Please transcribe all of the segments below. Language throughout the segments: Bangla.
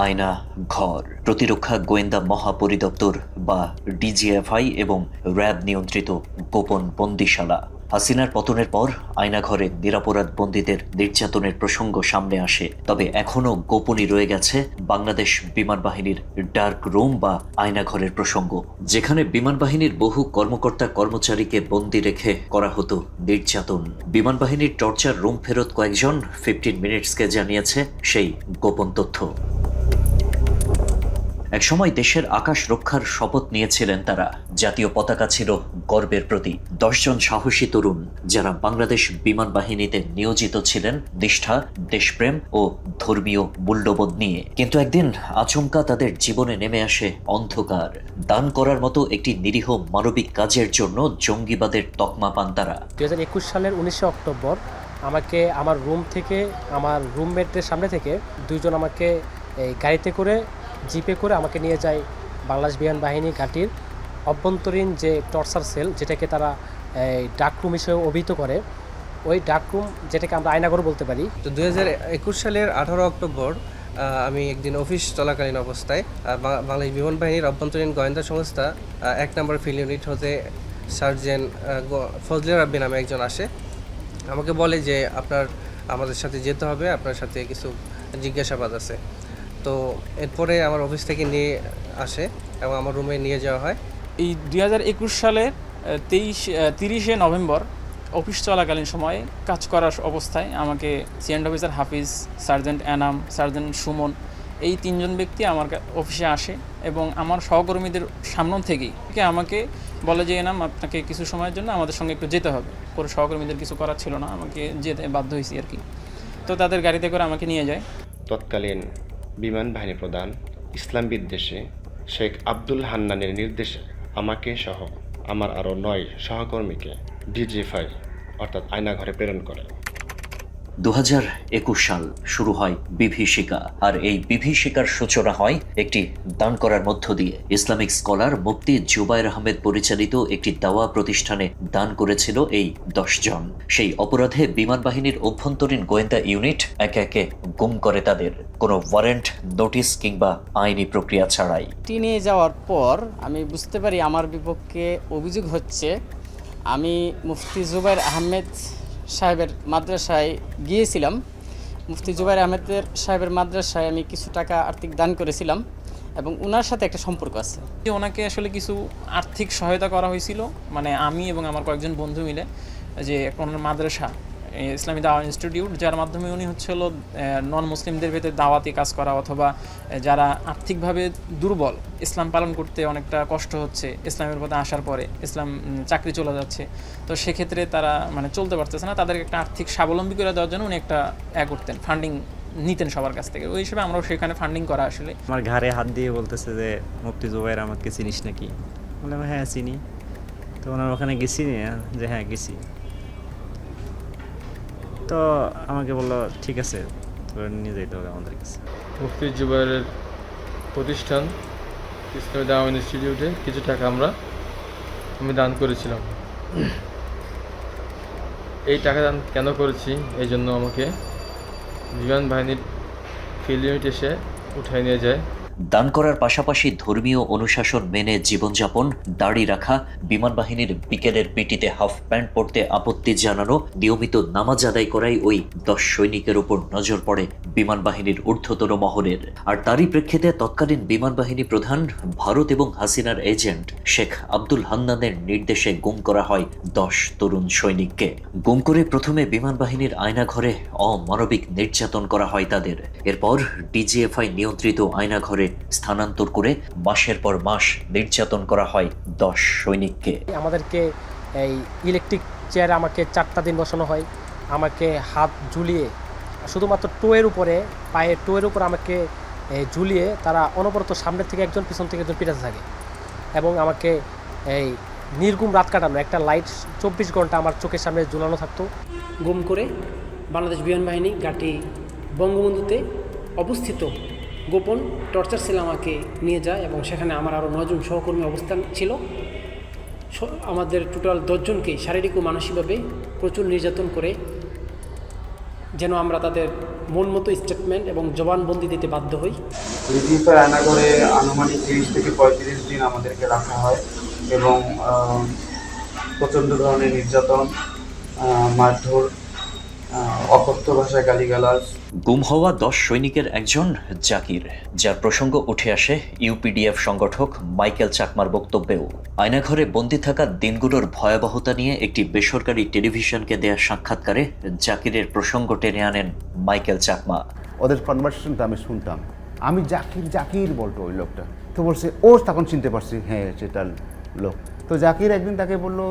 আয়না ঘর প্রতিরক্ষা গোয়েন্দা মহাপরিদপ্তর বা ডিজিএফআই এবং র্যাব নিয়ন্ত্রিত গোপন বন্দিশালা। হাসিনার পতনের পর আয়নাঘরে নিরপরাধ বন্দীদের নির্যাতনের প্রসঙ্গ সামনে আসে, তবে এখনও গোপনই রয়ে গেছে বাংলাদেশ বিমান বাহিনীর ডার্ক রুম বা আয়নাঘরের প্রসঙ্গ, যেখানে বিমান বাহিনীর বহু কর্মকর্তা কর্মচারীকে বন্দী রেখে করা হতো নির্যাতন। বিমান বাহিনীর টর্চার রুম ফেরত কয়েকজন 15 মিনিটসকে জানিয়েছে সেই গোপন তথ্য। একসময় দেশের আকাশ রক্ষার শপথ নিয়েছিলেন তারা। জাতীয় পতাকা ছিল গর্বের প্রতীক। 10 জন সাহসী তরুণ যারা বাংলাদেশ বিমান বাহিনীতে নিয়োজিত ছিলেন নিষ্ঠা, দেশপ্রেম ও ধর্মীয় মূল্যবোধ নিয়ে। কিন্তু একদিন আচমকা তাদের জীবনে নেমে আসে অন্ধকার। দান করার মতো একটি নিরীহ মানবিক কাজের জন্য জঙ্গিবাদের তকমা পান তারা। 2021 সালের 19 অক্টোবর আমাকে আমার রুম থেকে, আমার রুমমেটদের সামনে থেকে দুইজন আমাকে এই গাড়িতে করে, জিপে করে আমাকে নিয়ে যায় বাংলাদেশ বিমান বাহিনী ঘাঁটির অভ্যন্তরীণ যে টর্চার সেল, যেটাকে তারা ডার্করুম হিসেবে অভিহিত করে, ওই ডার্করুম যেটাকে আমরা আয়নাঘর বলতে পারি। তো 2021 সালের 18 অক্টোবর আমি একদিন অফিস চলাকালীন অবস্থায় বাংলাদেশ বিমান বাহিনীর অভ্যন্তরীণ গোয়েন্দা সংস্থা 1 নম্বর ফিল্ড ইউনিট হতে সার্জেন্ট ফজলে রাব্বি নামে একজন আসে। আমাকে বলে যে আমাদের সাথে যেতে হবে, আপনার সাথে কিছু জিজ্ঞাসাবাদ আছে। তো এরপরে আমার অফিস থেকে নিয়ে আসে এবং আমার রুমে নিয়ে যাওয়া হয়। এই 2021 সালের 30 নভেম্বর অফিস চলাকালীন সময়ে কাজ করার অবস্থায় আমাকে সিএন্ড অফিসার হাফিজ, সার্জেন্ট এনাম, সার্জেন্ট সুমন, এই 3 জন ব্যক্তি আমার অফিসে আসে এবং আমার সহকর্মীদের সামনে থেকেই আমাকে বলে যে এনাম, আপনাকে কিছু সময়ের জন্য আমাদের সঙ্গে একটু যেতে হবে। করে সহকর্মীদের কিছু করার ছিল না, আমাকে যেতে বাধ্য হয়েছি আর কি। তো তাদের গাড়িতে করে আমাকে নিয়ে যায়। তৎকালীন বিমান বাহিনী প্রধান ইসলাম বিদ্বেষী শেখ আব্দুল হান্নানের নির্দেশে আমাকে সহ আমার আরও 9 সহকর্মীকে ডিজিএফআই অর্থাৎ আয়নাঘরে প্রেরণ করে। 2021 সাল শুরু হয় বিভীষিকা, আর এই বিভীষিকার সূচনা হয় একটি দান করার মধ্য দিয়ে। ইসলামিক স্কলার মুফতি জুবায়ের আহমেদ পরিচালিত একটি দাওয়া প্রতিষ্ঠানে দান করেছিল এই 10 জন। সেই অপরাধে বিমান বাহিনীর অভ্যন্তরীণ গোয়েন্দা ইউনিট একে একে গুম করে তাদের, কোনো ওয়ারেন্ট, নোটিশ কিংবা আইনি প্রক্রিয়া ছাড়াই। নিয়ে যাওয়ার পর আমি বুঝতে পারি আমার বিপক্ষে অভিযোগ হচ্ছে আমি মুফতি জুবায়ের আহমেদ সাহেবের মাদ্রাসায় গিয়েছিলাম। মুফতি জুবায়ের আহমেদের সাহেবের মাদ্রাসায় আমি কিছু টাকা আর্থিক দান করেছিলাম এবং ওনার সাথে একটা সম্পর্ক আছে। ওনাকে আসলে কিছু আর্থিক সহায়তা করা হয়েছিল, মানে আমি এবং আমার কয়েকজন বন্ধু মিলে, যে ওনার মাদ্রাসা ইসলামী দাওয়া ইনস্টিটিউট, যার মাধ্যমে উনি হলো নন মুসলিমদের ভেতরে দাওয়াতি কাজ করা, অথবা যারা আর্থিকভাবে দুর্বল, ইসলাম পালন করতে অনেকটা কষ্ট হচ্ছে, ইসলামের পথে আসার পরে ইসলাম চাকরি চলে যাচ্ছে, তো সেক্ষেত্রে তারা মানে চলতে পারতেছে না, তাদেরকে একটা আর্থিক স্বাবলম্বী করে দেওয়ার জন্য উনি একটা করতেন, ফান্ডিং নিতেন সবার কাছ থেকে। ওই হিসেবে আমরাও সেখানে ফান্ডিং করা। আসলে আমার ঘাড়ে হাত দিয়ে বলতেছে যে মুফতি জুবায়ের আমাকে চিনিস নাকি? বললাম হ্যাঁ চিনি। তো ওনার ওখানে গেছি, যে হ্যাঁ গেছি। তো আমাকে বললো ঠিক আছে, তোরা নিয়ে যেতে হবে আমাদের কাছে। মুফতি জুবায়েরের প্রতিষ্ঠান ইসলামী দাওয়া ইনস্টিটিউটে কিছু টাকা আমি দান করেছিলাম। এই টাকা দান কেন করেছি, এই জন্য আমাকে বিমান বাহিনীর ফিল্ড ইউনিট এসে উঠায় নিয়ে যায়। দান করার পাশাপাশি ধর্মীয় অনুশাসন মেনে জীবনযাপন, দাড়ি রাখা, বিমান বাহিনীর বিকেলের পিটিতে হাফ প্যান্ট পরতে আপত্তি জানানো, নিয়মিত নামাজ আদায় করাই ওই 10 সৈনিকের উপর নজর পড়ে বিমান বাহিনীর ঊর্ধ্বতন মহলের। আর তারই প্রেক্ষিতে তৎকালীন বিমান বাহিনী প্রধান, ভারত এবং হাসিনার এজেন্ট শেখ আব্দুল হান্নানের নির্দেশে গুম করা হয় 10 তরুণ সৈনিককে। গুম করে প্রথমে বিমান বাহিনীর আয়নাঘরে অমানবিক নির্যাতন করা হয় তাদের। এরপর ডিজিএফআই নিয়ন্ত্রিত আয়নাঘরে স্থানান্তর করে মাসের পর মাস নির্যাতন করা হয় 10 সৈনিককে। আমাদেরকে এই ইলেকট্রিক চেয়ারে আমাকে 4টা দিন বসানো হয়। আমাকে হাত ঝুলিয়ে, শুধুমাত্র টোয়ের উপরে, পায়ের টোয়ের উপর আমাকে ঝুলিয়ে তারা অনবরত সামনের থেকে একজন, পিছন থেকে একজন পিটাতে থাকে এবং আমাকে এই নির্গুম রাত কাটানো, একটা লাইট 24 ঘন্টা আমার চোখের সামনে ঝুলানো থাকতো। গুম করে বাংলাদেশ বিমান বাহিনী ঘাঁটি বঙ্গবন্ধুতে অবস্থিত গোপন টর্চার সেল আমাকে নিয়ে যায় এবং সেখানে আমার আরও 9 জন সহকর্মী অবস্থান ছিল। আমাদের টোটাল 10 জনকে শারীরিক ও মানসিকভাবে প্রচুর নির্যাতন করে যেন আমরা তাদের মন মতো স্টেটমেন্ট এবং জবানবন্দি দিতে বাধ্য হই। ডিজিএফআই আয়নাঘরে আনুমানিক 30 থেকে 35 দিন আমাদেরকে রাখা হয় এবং প্রচণ্ড ধরনের নির্যাতন, মারধর, অকথ্য ভাষায় গালিগালাজ। গুম হওয়া 10 সৈনিকের একজন জাকির, যার প্রসঙ্গ উঠে আসে ইউপিডিএফ সংগঠক মাইকেল চাকমার বক্তব্যেও। আয়নাঘরে বন্দী থাকা দিনগুলোর ভয়াবহতা নিয়ে একটি বেসরকারি টেলিভিশনকে দেয়া সাক্ষাৎকারে জাকিরের প্রসঙ্গ টেনে আনেন মাইকেল চাকমা। ওদের কনভারসেশনটা আমি শুনতাম, আমি জাকির জাকির বলতো ওই লোকটা, তো বলছে ও তখন চিনতে পারছি হ্যাঁ সেটার লোক। তো জাকির একদিন তাকে বললো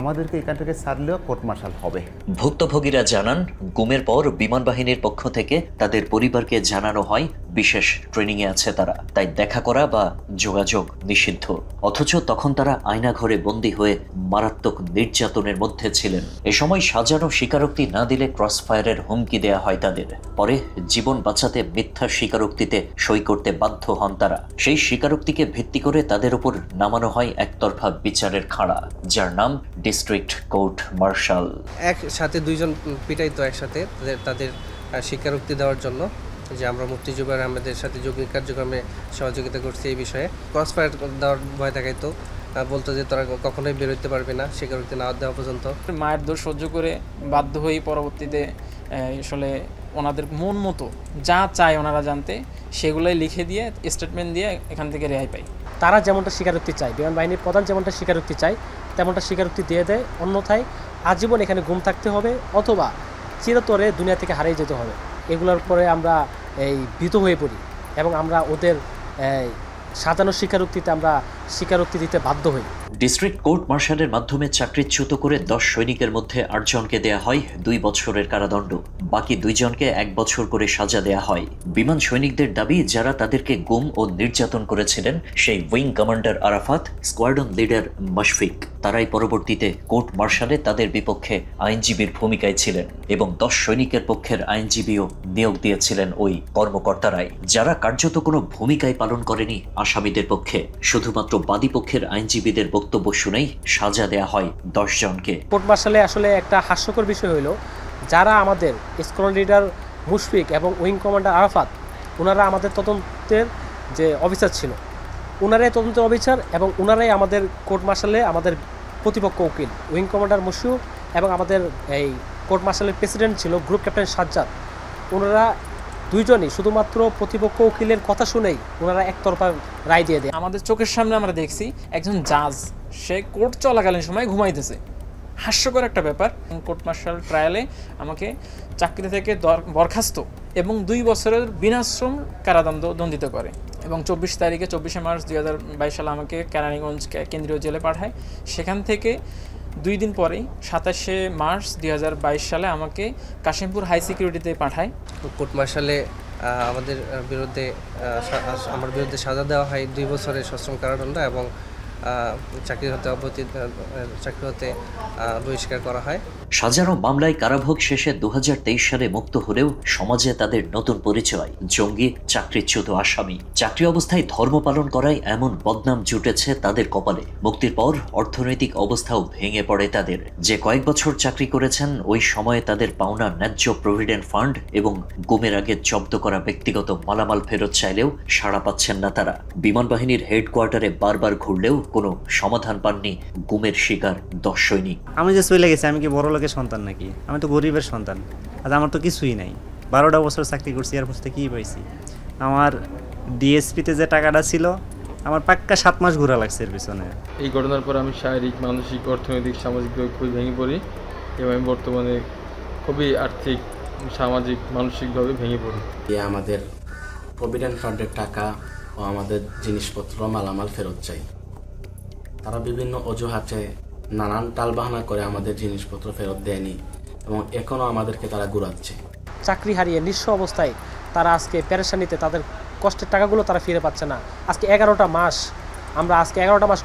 আমাদেরকে এখান থেকে ছাড়লেও কোর্ট মার্শাল হবে। ভুক্তভোগীরা জানান, গুমের পর বিমান বাহিনীর পক্ষ থেকে তাদের পরিবারকে জানানো হয় বিশেষ ট্রেনিংয়ে আছে তারা, তাই দেখা করা বা যোগাযোগ নিষিদ্ধ। অথচ তখন তারা আয়নাঘরে বন্দী হয়ে মারাত্মক নির্যাতনের মধ্যে ছিলেন। এ সময় সাজানো স্বীকারোক্তি না দিলে ক্রসফায়ারের হুমকি দেয়া হয় তাদের। পরে জীবন বাঁচাতে মিথ্যা স্বীকারোক্তিতে সই করতে বাধ্য হন তারা। সেই স্বীকারোক্তিকে ভিত্তি করে তাদের উপর নামানো হয় একতরফা বিচারের খাড়া, যার নাম ডিস্ট্রিক্ট কোর্ট মার্শাল। একসাথে দুইজন পিটাইতো একসাথে তাদের স্বীকারোক্তি দেওয়ার জন্য যে আমরা মুফতি জুবায়ের আহমেদের সাথে যৌক্তিক কার্যক্রমে সহযোগিতা করছি। এই বিষয়ে ক্রসফায়ার দেওয়ার ভয় দেখাইতো, বলতো যে তোরা কখনোই বেরোতে পারবি না স্বীকারোক্তি না দেওয়া পর্যন্ত। মায়ের দোষ সহ্য করে বাধ্য হয়ে পরবর্তীতে আসলে ওনাদের মন মতো যা চায় ওনারা জানতে সেগুলোই লিখে দিয়ে স্টেটমেন্ট দিয়ে এখান থেকে রেহাই পাই। তারা যেমনটা স্বীকারোক্তি চায়, বিমান বাহিনীর প্রধান যেমনটা স্বীকারোক্তি চায় তেমনটা স্বীকারোক্তি দিয়ে দেয়, অন্যথায় আজীবন এখানে গুম থাকতে হবে অথবা চিরতরে দুনিয়া থেকে হারিয়ে যেতে হবে। এগুলোর পরে আমরা ভীত হয়ে পড়ি এবং আমরা ওদের সাজানো স্বীকারোক্তিতে আমরা স্বীকারোক্তি দিতে বাধ্য হই। ডিস্ট্রিক্ট কোর্ট মার্শালের মাধ্যমে চাকরিচ্যুত করে 10 সৈনিকের মধ্যে 8 জনকে দেয়া হয় 2 বছরের কারাদণ্ড, বাকি 2 জনকে 1 বছর করে সাজা দেয়া হয়। বিমান সৈনিকদের দাবি, যারা তাদেরকে গুম ও নির্যাতন করেছিলেন সেই wing commander Arafat, squadron leader Mashfiq, তারাই পরবর্তীতে কোর্ট মার্শালে তাদের বিপক্ষে আইনজীবীর ভূমিকায় ছিলেন এবং 10 সৈনিকের পক্ষের আইনজীবীও নিয়োগ দিয়েছিলেন ওই কর্মকর্তারাই, যারা কার্যত কোনো ভূমিকাই পালন করেনি আসামিদের পক্ষে। শুধুমাত্র বাদীপক্ষের আইনজীবীদের বক্তব্য শুনেই সাজা দেয়া হয় 10 জনকে। কোর্ট মার্শালে আসলে একটা হাস্যকর বিষয় হলো, যারা আমাদের স্কোয়াড্রন লিডার মুশফিক এবং উইং কমান্ডার আরাফাত, ওনারা আমাদের তদন্তের যে অফিসার ছিল, ওনারাই তদন্তের অফিসার এবং ওনারাই আমাদের কোর্ট মার্শালে আমাদের প্রতিপক্ষ উকিল। উইং কমান্ডার মুশফিক এবং আমাদের এই কোর্ট মার্শালের প্রেসিডেন্ট ছিল গ্রুপ ক্যাপ্টেন সাজ্জাদ, ওনারা দুইজনই শুধুমাত্র প্রতিপক্ষ উকিলের কথা শুনেই ওনারা একতরফা রায় দিয়ে দেয়। আমাদের চোখের সামনে আমরা দেখছি একজন জাজ সে কোর্ট চলাকালীন সময় ঘুমাইতেছে, হাস্যকর একটা ব্যাপার। কোর্ট মার্শাল ট্রায়ালে আমাকে চাকরি থেকে বরখাস্ত এবং 2 বছরের বিনাশ্রম কারাদণ্ডিত করে এবং 24 মার্চ 2022 সালে আমাকে কেরানীগঞ্জ কেন্দ্রীয় জেলে পাঠায়। সেখান থেকে 2 দিন পরেই 27 মার্চ 2022 সালে আমাকে কাশিমপুর হাই সিকিউরিটিতে পাঠায়। কোর্ট মার্শালে আমার বিরুদ্ধে সাজা দেওয়া হয় 2 বছরের সশ্রম কারাদণ্ড এবং চাকরি হতে বহিষ্কার করা হয়। সাজানো মামলায় কারাভোগ শেষে 2023 সালে মুক্ত হলেও সমাজে তাদের নতুন পরিচয় জঙ্গি, চাকরিচ্যুত আসামি। চাকরি অবস্থায় ধর্ম পালন করায় এমন বদনাম জুটেছে তাদের কপালে। মুক্তির পর অর্থনৈতিক অবস্থাও ভেঙে পড়ে তাদের। যে কয়েক বছর চাকরি করেছেন ওই সময়ে তাদের পাওনা ন্যায্য প্রভিডেন্ট ফান্ড এবং গুমের আগে জব্দ করা ব্যক্তিগত মালামাল ফেরত চাইলেও সাড়া পাচ্ছেন না তারা। বিমান বাহিনীর হেডকোয়ার্টারে বারবার ঘুরলেও কোনো সমাধান পাননি গুমের শিকার 10 সৈনিক। আমি যে চলে গেছি, আমি কি বড় লোকের সন্তান নাকি? আমি তো গরিবের সন্তান। আর আমার তো কিছুই নাই। 12টা বছর চাকরি করছি, এর মধ্যে কী পাইছি? আমার ডিএসপিতে যে টাকাটা ছিল, আমার পাক্কা 7 মাস ঘোরা লাগছে এর পিছনে। এই ঘটনার পর আমি শারীরিক, মানসিক, অর্থনৈতিক, সামাজিকভাবে খুবই ভেঙে পড়ি এবং আমি বর্তমানে খুবই আর্থিক, সামাজিক, মানসিকভাবে ভেঙে পড়ি। আমাদের প্রভিডেন্ট ফান্ডের টাকা ও আমাদের জিনিসপত্র মালামাল ফেরত চাই। তারা বিভিন্ন অজুহাতে নানান টালবাহানা করে আমাদের জিনিসপত্র ফেরত দেয়নি এবং এখনও আমাদেরকে তারা ঘুরাচ্ছে। চাকরি হারিয়ে নিঃস্ব অবস্থায় তারা আজকে পেরেশানিতে তাদের কষ্টের টাকাগুলো তারা ফিরে পাচ্ছে না। আজকে 11টা মাস আমরা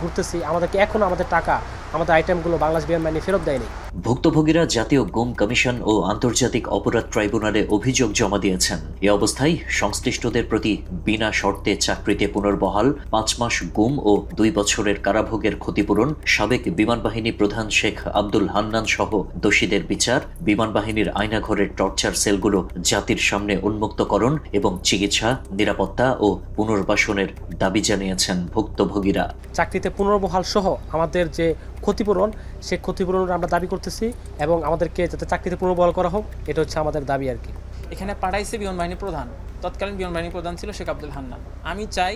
ঘুরতেছি, আমাদেরকে এখনও আমাদের টাকা আমাদের আইটেমগুলো বাংলাদেশ বিমান বাহিনী ফেরত দেয়নি। ভুক্তভোগীরা জাতীয় গুম কমিশন ও আন্তর্জাতিক অপরাধ ট্রাইব্যুনালে অভিযোগ জমা দিয়েছেন। এ অবস্থায় সংশ্লিষ্টদের প্রতি বিনা শর্তে চাকরিতে পুনর্বহাল, 5 মাস গুম ও 2 বছরের কারাভোগের ক্ষতিপূরণ, সাবেক বিমান বাহিনী প্রধান শেখ আব্দুল হান্নান সহ দোষীদের বিচার, বিমান বাহিনীর আয়নাঘরের টর্চার সেলগুলো জাতির সামনে উন্মুক্তকরণ এবং চিকিৎসা, নিরাপত্তা ও পুনর্বাসনের দাবি জানিয়েছেন ভুক্তভোগীরা। চাকরিতে পুনর্বহাল সহ আমাদের যে ক্ষতিপূরণ, সেই ক্ষতিপূরণ আমরা দাবি করতেছি এবং আমাদেরকে যাতে চাকরিতে পুনর্বহাল করা হোক, এটা হচ্ছে আমাদের দাবি আর কি। এখানে পাঠাইছে বিমান বাহিনী প্রধান, তৎকালীন বিমান বাহিনী প্রধান ছিল শেখ আব্দুল হান্নান। আমি চাই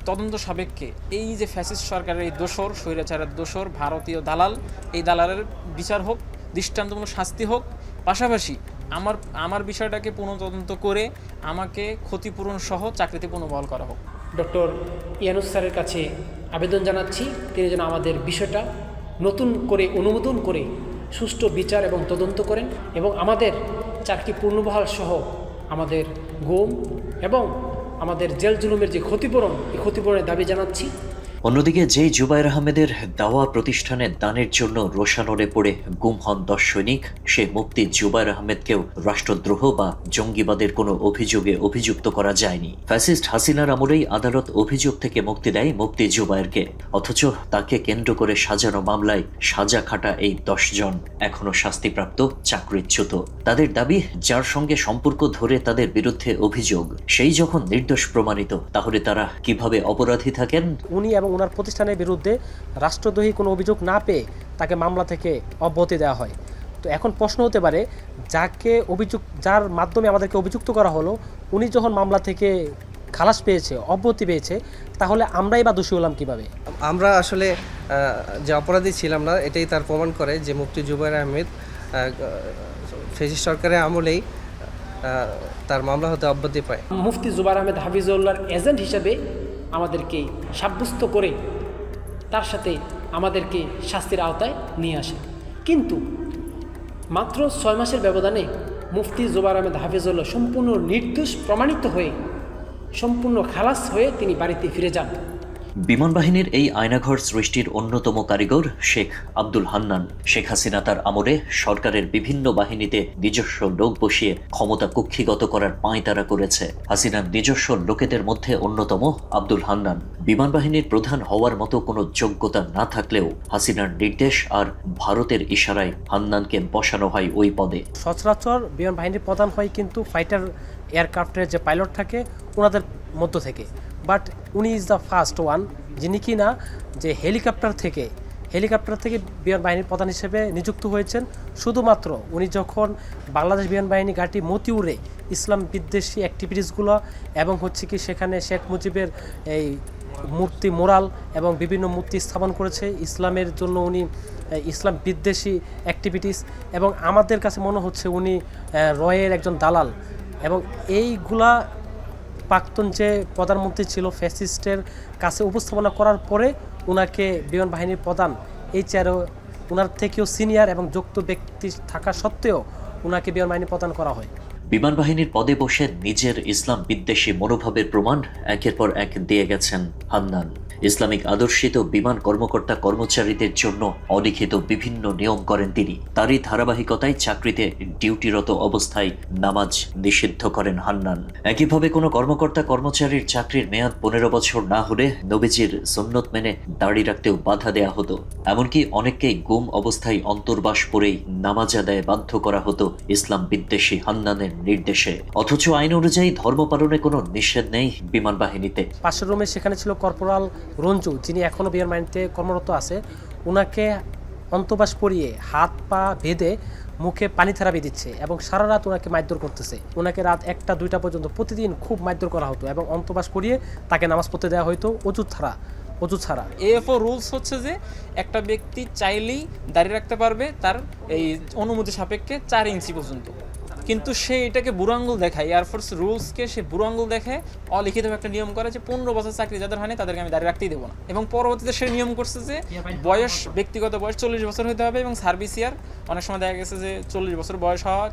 তদন্ত সাপেক্ষে এই যে ফ্যাসিস্ট সরকারের এই দোসর, স্বৈরাচারের দোসর, ভারতীয় দালাল, এই দালালের বিচার হোক, দৃষ্টান্তমূলক শাস্তি হোক। পাশাপাশি আমার বিষয়টাকে পুনঃতদন্ত করে আমাকে ক্ষতিপূরণ সহ চাকরিতে পুনর্বহাল করা হোক। ডক্টর ইয়ানুস স্যারের কাছে আবেদন জানাচ্ছি, তিনি যেন আমাদের বিষয়টা নতুন করে অনুমোদন করে সুষ্ঠু বিচার এবং তদন্ত করেন এবং আমাদের চাকরি পুনর্বহাল সহ আমাদের গুম এবং আমাদের জেল জুলুমের যে ক্ষতিপূরণ, এই ক্ষতিপূরণের দাবি জানাচ্ছি। অন্যদিকে যেই জুবায়ের আহমেদের দাওয়া প্রতিষ্ঠানে দানের জন্য রোশানলে পড়ে গুম হন 10 সৈনিক, সে মুফতি জুবায়ের আহমেদকেও রাষ্ট্রদ্রোহ বা জঙ্গিবাদের কোনো অভিযোগে অভিযুক্ত করা যায়নি। ফ্যাসিস্ট হাসিনার আমলেই আদালত অভিযোগ থেকে মুক্তি দেয় মুফতি জুবায়েরকে, অথচ তাকে কেন্দ্র করে সাজানো মামলায় সাজা খাটা এই 10 জন এখনো শাস্তিপ্রাপ্ত চাকরিচ্যুত। তাদের দাবি, যার সঙ্গে সম্পর্ক ধরে তাদের বিরুদ্ধে অভিযোগ, সেই যখন নির্দোষ প্রমাণিত, তাহলে তারা কিভাবে অপরাধী থাকেন? উনি এবং ওনার প্রতিষ্ঠানের বিরুদ্ধে রাষ্ট্রদ্রোহী কোনো অভিযোগ না পেয়ে তাকে মামলা থেকে অব্যাহতি দেওয়া হয়। তো এখন প্রশ্ন হতে পারে, যার মাধ্যমে আমাদেরকে অভিযুক্ত করা হলো, উনি যখন মামলা থেকে খালাস পেয়েছে, অব্যাহতি পেয়েছে, তাহলে আমরাই বা দোষী হলাম কিভাবে? আমরা আসলে যে অপরাধী ছিলাম না, এটাই তার প্রমাণ করে যে মুফতি জুবায়ের আহমেদ ফ্যাসিস্ট সরকারের আমলেই তার মামলা হতে অব্যাহতি পায়। মুফতি জুবায়ের আহমেদ হাফিজউল্লাহর এজেন্ট হিসেবে আমাদেরকে সাব্যস্ত করে তার সাথে আমাদেরকে শাস্তির আওতায় নিয়ে আসে। কিন্তু মাত্র 6 মাসের ব্যবধানে মুফতি জুবায়ের আহমেদ হাফিজউল্লাহ সম্পূর্ণ নির্দোষ প্রমাণিত হয়ে, সম্পূর্ণ খালাস হয়ে তিনি বাড়িতে ফিরে যান। বিমান বাহিনীর এই আয়নাঘর সৃষ্টির অন্যতম কারিগর শেখ আব্দুল হান্নান। শেখ হাসিনা তার আমলে সরকারের বিভিন্ন বাহিনীতে নিজস্ব লোক বসিয়ে ক্ষমতা কুক্ষিগত করার পাঁয়তারা করেছে। হাসিনার নিজস্ব লোকেদের মধ্যে অন্যতম আব্দুল হান্নান। বিমান বাহিনীর প্রধান হওয়ার মতো কোনো যোগ্যতা না থাকলেও হাসিনার নির্দেশ আর ভারতের ইশারায় হান্নানকে বসানো হয় ওই পদে। সচরাচর বিমান বাহিনীর প্রধান হয় কিন্তু ফাইটার এয়ারক্রাফটের যে পাইলট থাকে ওনাদের মধ্য থেকে, বাট উনি ইজ দ্য ফার্স্ট ওয়ান যিনি কিনা যে হেলিকপ্টার থেকে বিমান বাহিনীর প্রধান হিসেবে নিযুক্ত হয়েছেন। শুধুমাত্র উনি যখন বাংলাদেশ বিমান বাহিনী ঘাঁটি মতিউরে ইসলাম বিদ্বেষী অ্যাক্টিভিটিসগুলো এবং হচ্ছে কি সেখানে শেখ মুজিবের এই মূর্তি, মোরাল এবং বিভিন্ন মূর্তি স্থাপন করেছে ইসলামের জন্য, উনি ইসলাম বিদ্বেষী অ্যাক্টিভিটিস, এবং আমাদের কাছে মনে হচ্ছে উনি রয়ের একজন দালাল। এবং এইগুলা প্রাক্তন যে প্রধানমন্ত্রী ছিল ফ্যাসিস্টের কাছে উপস্থাপনা করার পরে ওনাকে বিমান বাহিনীর প্রধান এই চেয়ারে ওনার থেকেও সিনিয়র এবং যুক্ত ব্যক্তি থাকা সত্ত্বেও ওনাকে বিমান বাহিনী প্রদান করা হয়। বিমান বাহিনীর পদে বসে নিজের ইসলাম বিদ্বেষী মনোভাবের প্রমাণ একের পর এক দিয়ে গেছেন হান্নান। ইসলামিক আদর্শিত বিমান কর্মকর্তা কর্মচারীদের জন্য অলিখিত বিভিন্ন নিয়ম করেন তিনি। তারই ধারাবাহিকতায় চাকরিতে ডিউটিরত অবস্থায় নামাজ নিষিদ্ধ করেন হান্নান। একইভাবে কোনো কর্মকর্তা কর্মচারীর চাকরির মেয়াদ 15 বছর না হলে নবীজির সুন্নত মেনে দাড়ি রাখতেও বাধা দেয়া হতো। এমনকি অনেককেই গুম অবস্থায় অন্তর্বাস পরেই নামাজ আদায়ে বাধ্য করা হতো ইসলাম বিদ্বেষী হান্নানের নির্দেশে। অথচ আইন অনুযায়ী ধর্ম পালনে কোনো নিষেধ নেই বিমান বাহিনীতে। পাশের রুমে সেখানে ছিল কর্পোরাল রঞ্জু, যিনি এখনও বিমান বাহিনীতে কর্মরত আছে। ওনাকে অন্তর্বাস পরিয়ে হাত পা বেঁধে মুখে পানি থেরাপি দিচ্ছে এবং সারা রাত ওনাকে মারধর করতেছে। ওনাকে রাত 1টা 2টা পর্যন্ত প্রতিদিন খুব মারধর করা হতো এবং অন্তর্বাস করিয়ে তাকে নামাজ পড়তে দেওয়া হতো অজু ছাড়া। এএফও রুলস হচ্ছে যে একটা ব্যক্তি চাইলেই দাঁড়িয়ে রাখতে পারবে তার এই অনুমতি সাপেক্ষে 4 ইঞ্চি পর্যন্ত, কিন্তু সে এটাকে বুড়ো আঙ্গুল দেখায়, এয়ারফোর্স রুলসকে সে বুড়ো আঙ্গুল দেখে, অলিখিত একটা নিয়ম করে যে 15 বছর চাকরি যাদের হয়নি তাদেরকে আমি দাঁড়িয়ে রাখতেই দেবো না। এবং পরবর্তীতে সে নিয়ম করছে যে বয়স, ব্যক্তিগত বয়স 40 বছর হতে হবে এবং সার্ভিস ইয়ার অনেক সময় দেখা গেছে যে 40 বছর বয়স হওয়া,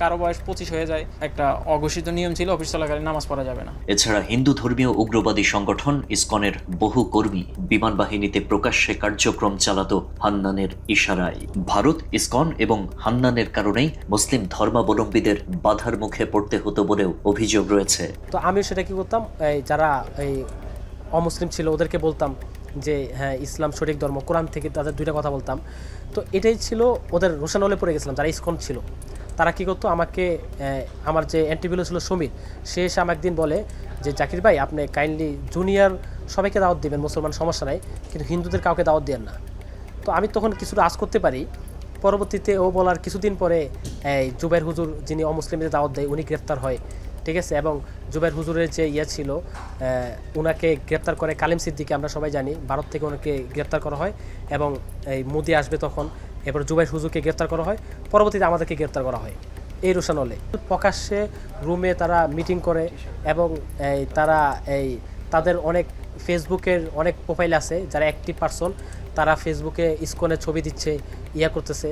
কারো বয়স 25 হয়ে যায়। একটা অঘোষিত নিয়ম ছিল অফিস চলাকালীন নামাজ পড়া যাবে না। এছাড়া হিন্দু ধর্মীয় উগ্রবাদী সংগঠন ইসকনের বহু কর্মী বিমান বাহিনীতে প্রকাশ্যে কার্যক্রম চালাতো হান্নানের ইশারায়। ভারত, ইসকন এবং হান্নানের কারণেই মুসলিম ধর্মাবলম্বীদের বাধার মুখে পড়তে হতো বলেও অভিযোগ রয়েছে। তো আমি সেটা কি করতাম, যারা এই অমুসলিম ছিল ওদেরকে বলতাম যে হ্যাঁ ইসলাম সঠিক ধর্ম, কোরআন থেকে তাদের দুইটা কথা বলতাম। তো এটাই ছিল ওদের রোশানলে পড়ে গেছিলাম। যারা ইসকন ছিল তারা কী করতো, আমাকে আমার যে অ্যান্টিভিলো ছিল সমীর, সে এসে আমাকে একদিন বলে যে জাকির ভাই আপনি কাইন্ডলি জুনিয়র সবাইকে দাওয়াত দিবেন, মুসলমান সমস্যা নাই, কিন্তু হিন্দুদের কাউকে দাওয়াত দেন না। তো আমি তখন কিছুটা আজ করতে পারি। পরবর্তীতে ও বলার কিছুদিন পরে জুবাইর হুজুর, যিনি অমুসলিমদের দাওয়াত দেয়, উনি গ্রেপ্তার হয়, ঠিক আছে। এবং জুবাইর হুজুরের যে ছিল ওনাকে গ্রেপ্তার করে কালিম সিদ্দিকি, আমরা সবাই জানি ভারত থেকে ওনাকে গ্রেপ্তার করা হয়। এবং এই মোদি আসবে তখন, এরপর জুবাইর হুজুরকে গ্রেপ্তার করা হয়, পরবর্তীতে আমাদেরকে গ্রেপ্তার করা হয় এই রোশানলে। প্রকাশ্যে রুমে তারা মিটিং করে এবং তারা তাদের অনেক ফেসবুকের অনেক প্রোফাইল আছে, যারা অ্যাক্টিভ পারসন, তারা ফেসবুকে ইসকনের ছবি দিচ্ছে, করতেছে।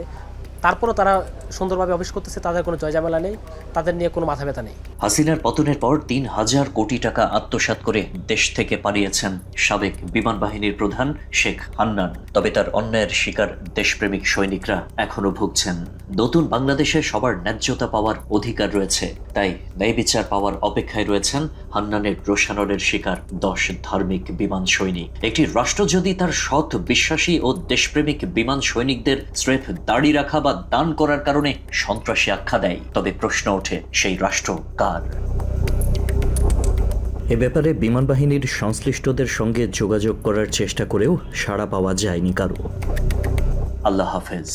তারপরও তারা সুন্দরভাবে অফিস করতেছে, তাদের কোনো জয়জামেলা নেই, তাদের নিয়ে কোনো মাথা ব্যথা নেই। হাসিনার পতনের পর 3000 কোটি টাকা আত্মসাৎ করে দেশ থেকে পালিয়েছেন সাবেক বিমান বাহিনীর প্রধান শেখ হান্নান। তবে তার অন্যায়ের শিকার দেশপ্রেমিক সৈনিকরা এখনো ভুগছেন। নতুন বাংলাদেশে সবার ন্যায্যতা পাওয়ার অধিকার রয়েছে, তাই ন্যায় বিচার পাওয়ার অপেক্ষায় রয়েছেন হান্নানের রোশানলের শিকার 10 ধার্মিক বিমান সৈনিক। একটি রাষ্ট্র যদি তার সৎ, বিশ্বাসী ও দেশপ্রেমিক বিমান সৈনিকদের স্রেফ দাড়ি রাখা বা দান করার কারণে সন্ত্রাসী আখ্যা দেয়, তবে প্রশ্ন ওঠে সেই রাষ্ট্র কার? এ ব্যাপারে বিমান বাহিনীর সংশ্লিষ্টদের সঙ্গে যোগাযোগ করার চেষ্টা করেও সাড়া পাওয়া যায়নি কারো। আল্লাহ হাফেজ।